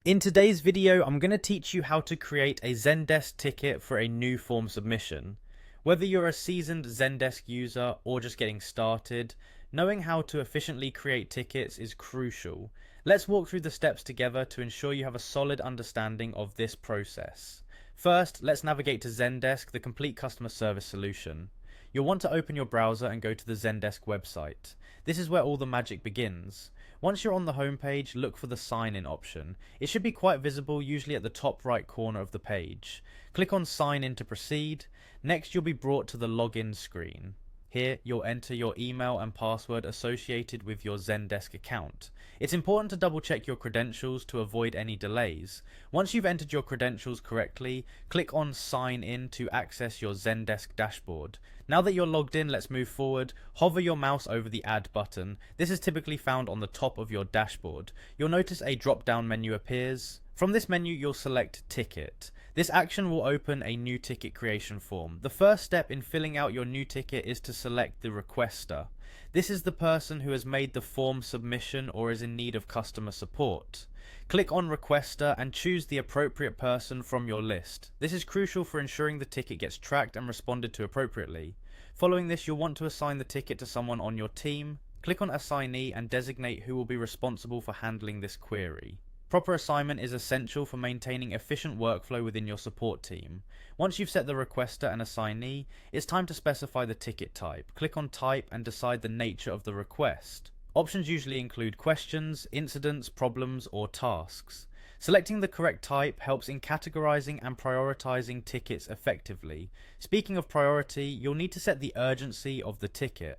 In today's video, I'm going to teach you how to create a Zendesk ticket for a new form submission. Whether you're a seasoned Zendesk user or just getting started, knowing how to efficiently create tickets is crucial. Let's walk through the steps together to ensure you have a solid understanding of this process. First, let's navigate to Zendesk, the complete customer service solution. You'll want to open your browser and go to the Zendesk website. This is where all the magic begins. Once you're on the homepage, look for the sign in option. It should be quite visible, usually at the top right corner of the page. Click on sign in to proceed. Next, you'll be brought to the login screen. Here, you'll enter your email and password associated with your Zendesk account. It's important to double check your credentials to avoid any delays. Once you've entered your credentials correctly, click on sign in to access your Zendesk dashboard. Now that you're logged in, let's move forward. Hover your mouse over the add button. This is typically found on the top of your dashboard. You'll notice a drop down menu appears. From this menu, you'll select Ticket. This action will open a new ticket creation form. The first step in filling out your new ticket is to select the requester. This is the person who has made the form submission or is in need of customer support. Click on Requester and choose the appropriate person from your list. This is crucial for ensuring the ticket gets tracked and responded to appropriately. Following this, you'll want to assign the ticket to someone on your team. Click on Assignee and designate who will be responsible for handling this query. Proper assignment is essential for maintaining efficient workflow within your support team. Once you've set the requester and assignee, it's time to specify the ticket type. Click on Type and decide the nature of the request. Options usually include questions, incidents, problems, or tasks. Selecting the correct type helps in categorizing and prioritizing tickets effectively. Speaking of priority, you'll need to set the urgency of the ticket.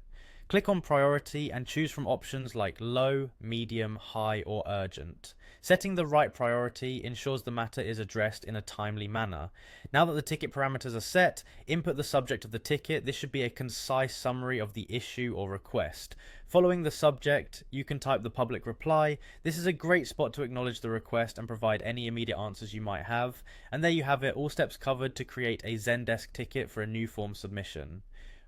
Click on Priority and choose from options like Low, Medium, High, or Urgent. Setting the right priority ensures the matter is addressed in a timely manner. Now that the ticket parameters are set, input the subject of the ticket. This should be a concise summary of the issue or request. Following the subject, you can type the public reply. This is a great spot to acknowledge the request and provide any immediate answers you might have. And there you have it, all steps covered to create a Zendesk ticket for a new form submission.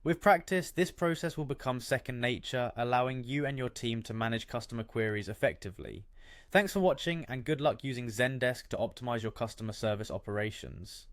With practice, this process will become second nature, allowing you and your team to manage customer queries effectively. Thanks for watching and good luck using Zendesk to optimize your customer service operations.